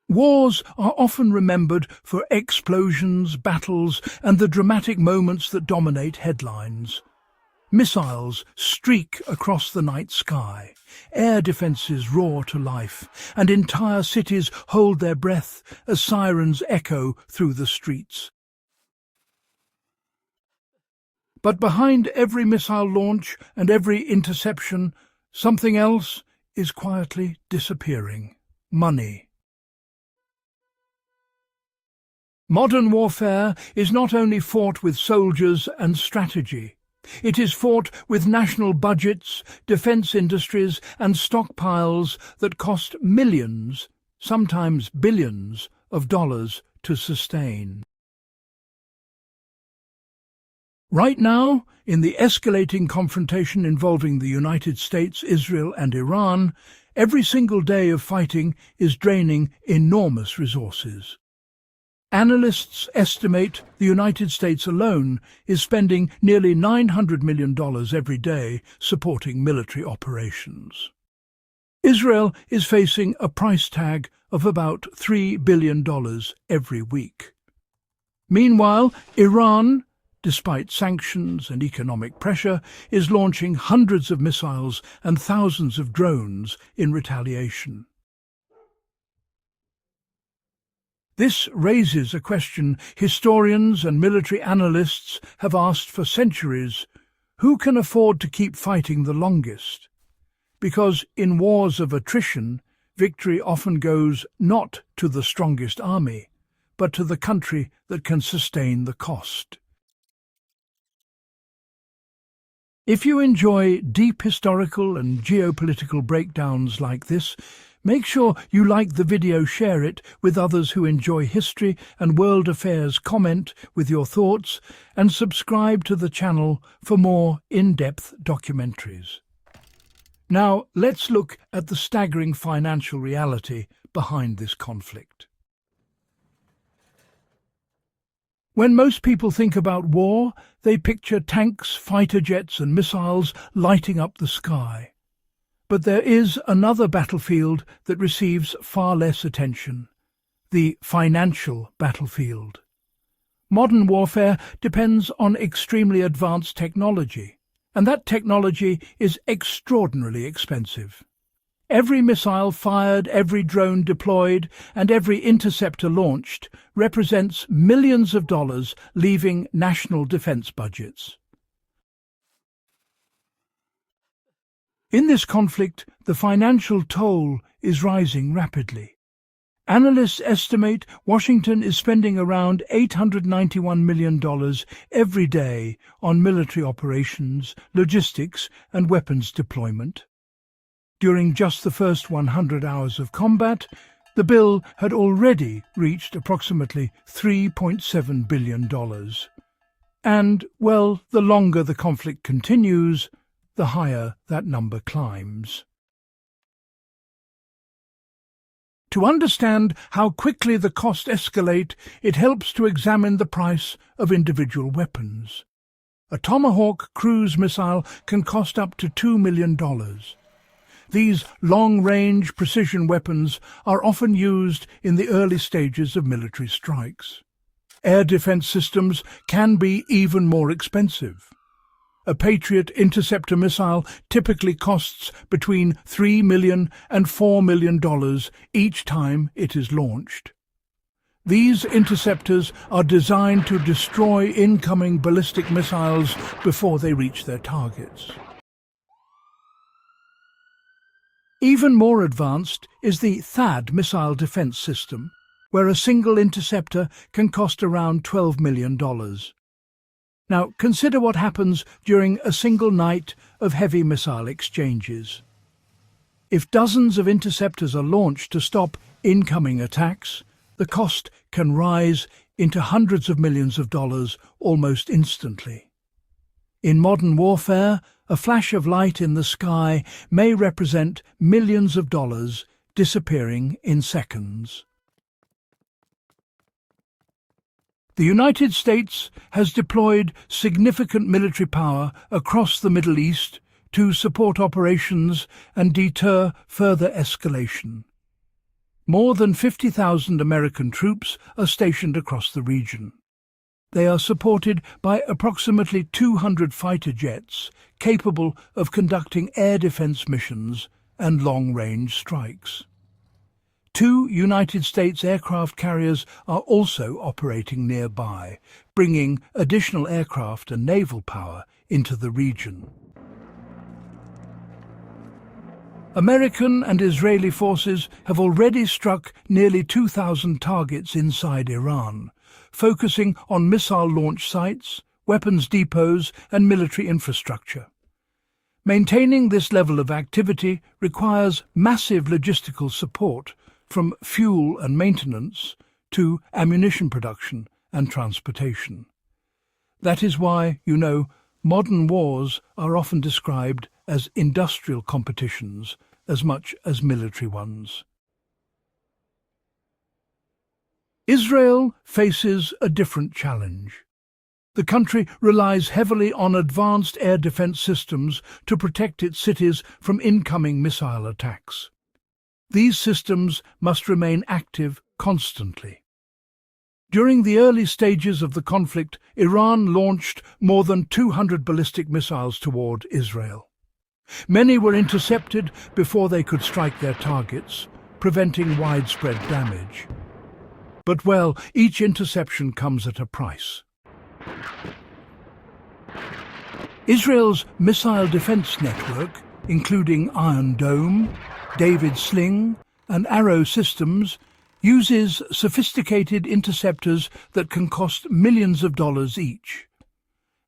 Wars are often remembered for explosions, battles, and the dramatic moments that dominate headlines. Missiles streak across the night sky, air defences roar to life, and entire cities hold their breath as sirens echo through the streets. But behind every missile launch and every interception, something else is quietly disappearing: money. Modern warfare is not only fought with soldiers and strategy. It is fought with national budgets, defence industries and stockpiles that cost millions, sometimes billions, of dollars to sustain. Right now, in the escalating confrontation involving the United States, Israel and Iran, every single day of fighting is draining enormous resources. Analysts estimate the United States alone is spending nearly $900 million every day supporting military operations. Israel is facing a price tag of about $3 billion every week. Meanwhile, Iran, despite sanctions and economic pressure, is launching hundreds of missiles and thousands of drones in retaliation. This raises a question historians and military analysts have asked for centuries: who can afford to keep fighting the longest? Because in wars of attrition, victory often goes not to the strongest army, but to the country that can sustain the cost. If you enjoy deep historical and geopolitical breakdowns like this, make sure you like the video, share it with others who enjoy history and world affairs, comment with your thoughts, and subscribe to the channel for more in-depth documentaries. Now, let's look at the staggering financial reality behind this conflict. When most people think about war, they picture tanks, fighter jets and missiles lighting up the sky. But there is another battlefield that receives far less attention: the financial battlefield. Modern warfare depends on extremely advanced technology, and that technology is extraordinarily expensive. Every missile fired, every drone deployed, and every interceptor launched represents millions of dollars leaving national defense budgets. In this conflict, the financial toll is rising rapidly. Analysts estimate Washington is spending around $891 million every day on military operations, logistics, and weapons deployment. During just the first 100 hours of combat, the bill had already reached approximately $3.7 billion. And, well, the longer the conflict continues, the higher that number climbs. To understand how quickly the costs escalate, it helps to examine the price of individual weapons. A Tomahawk cruise missile can cost up to $2 million. These long-range precision weapons are often used in the early stages of military strikes. Air defense systems can be even more expensive. A Patriot interceptor missile typically costs between $3 million and $4 million each time it is launched. These interceptors are designed to destroy incoming ballistic missiles before they reach their targets. Even more advanced is the THAAD missile defense system, where a single interceptor can cost around $12 million. Now, consider what happens during a single night of heavy missile exchanges. If dozens of interceptors are launched to stop incoming attacks, the cost can rise into hundreds of millions of dollars almost instantly. In modern warfare, a flash of light in the sky may represent millions of dollars disappearing in seconds. The United States has deployed significant military power across the Middle East to support operations and deter further escalation. More than 50,000 American troops are stationed across the region. They are supported by approximately 200 fighter jets capable of conducting air defense missions and long-range strikes. 2 United States aircraft carriers are also operating nearby, bringing additional aircraft and naval power into the region. American and Israeli forces have already struck nearly 2,000 targets inside Iran, focusing on missile launch sites, weapons depots and military infrastructure. Maintaining this level of activity requires massive logistical support, from fuel and maintenance to ammunition production and transportation. That is why, modern wars are often described as industrial competitions as much as military ones. Israel faces a different challenge. The country relies heavily on advanced air defense systems to protect its cities from incoming missile attacks. These systems must remain active constantly. During the early stages of the conflict, Iran launched more than 200 ballistic missiles toward Israel. Many were intercepted before they could strike their targets, preventing widespread damage. But each interception comes at a price. Israel's missile defense network, including Iron Dome, David Sling and Arrow systems, uses sophisticated interceptors that can cost millions of dollars each.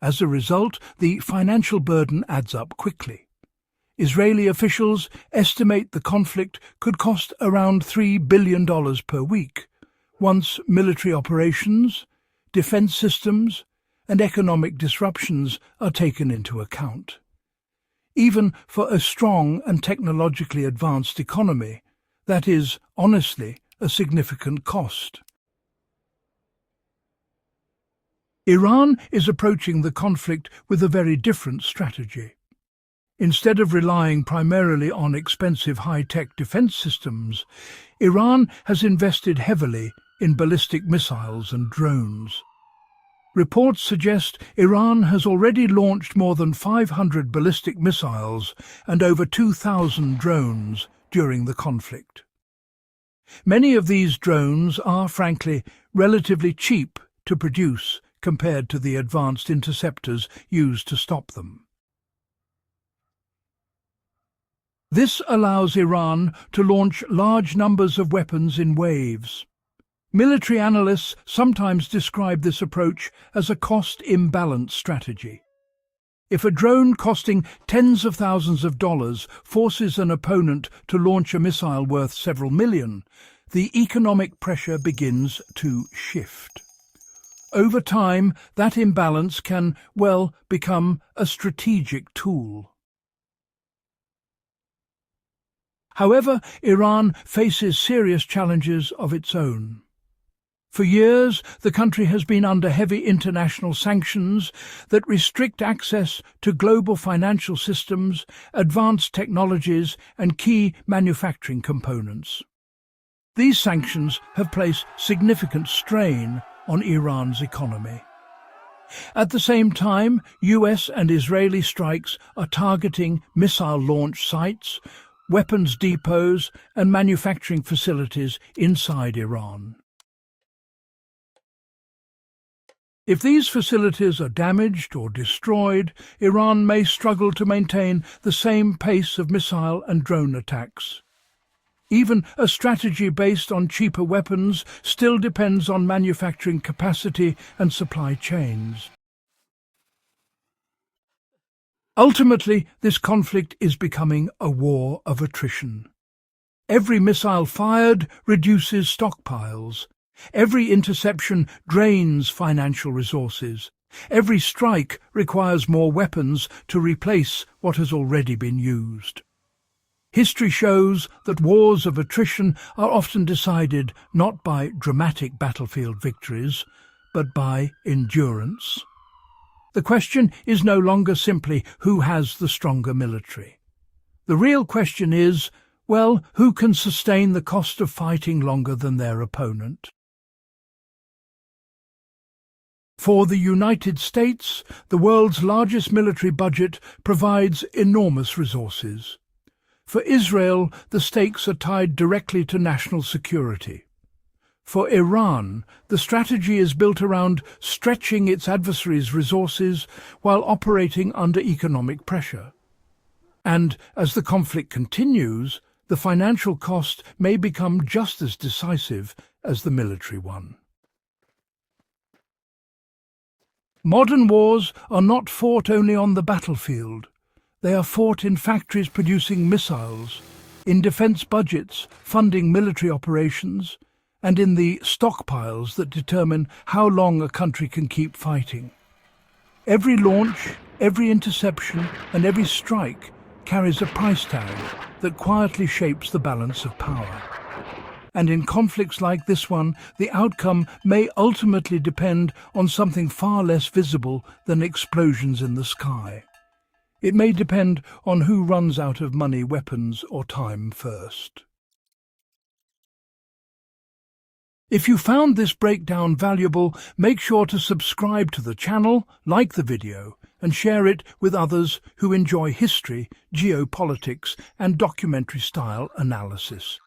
As a result, the financial burden adds up quickly. Israeli officials estimate the conflict could cost around $3 billion per week, once military operations, defense systems, and economic disruptions are taken into account. Even for a strong and technologically advanced economy, that is, honestly, a significant cost. Iran is approaching the conflict with a very different strategy. Instead of relying primarily on expensive high-tech defense systems, Iran has invested heavily in ballistic missiles and drones. Reports suggest Iran has already launched more than 500 ballistic missiles and over 2,000 drones during the conflict. Many of these drones are, frankly, relatively cheap to produce compared to the advanced interceptors used to stop them. This allows Iran to launch large numbers of weapons in waves. Military analysts sometimes describe this approach as a cost imbalance strategy. If a drone costing tens of thousands of dollars forces an opponent to launch a missile worth several million, the economic pressure begins to shift. Over time, that imbalance can, become a strategic tool. However, Iran faces serious challenges of its own. For years, the country has been under heavy international sanctions that restrict access to global financial systems, advanced technologies, and key manufacturing components. These sanctions have placed significant strain on Iran's economy. At the same time, US and Israeli strikes are targeting missile launch sites, weapons depots, and manufacturing facilities inside Iran. If these facilities are damaged or destroyed, Iran may struggle to maintain the same pace of missile and drone attacks. Even a strategy based on cheaper weapons still depends on manufacturing capacity and supply chains. Ultimately, this conflict is becoming a war of attrition. Every missile fired reduces stockpiles. Every interception drains financial resources. Every strike requires more weapons to replace what has already been used. History shows that wars of attrition are often decided not by dramatic battlefield victories, but by endurance. The question is no longer simply who has the stronger military. The real question is, Well, who can sustain the cost of fighting longer than their opponent? For the United States, the world's largest military budget provides enormous resources. For Israel, the stakes are tied directly to national security. For Iran, the strategy is built around stretching its adversaries' resources while operating under economic pressure. And as the conflict continues, the financial cost may become just as decisive as the military one. Modern wars are not fought only on the battlefield. They are fought in factories producing missiles, in defense budgets funding military operations, and in the stockpiles that determine how long a country can keep fighting. Every launch, every interception, and every strike carries a price tag that quietly shapes the balance of power. And in conflicts like this one, the outcome may ultimately depend on something far less visible than explosions in the sky. It may depend on who runs out of money, weapons, or time first. If you found this breakdown valuable, make sure to subscribe to the channel, like the video, and share it with others who enjoy history, geopolitics, and documentary-style analysis.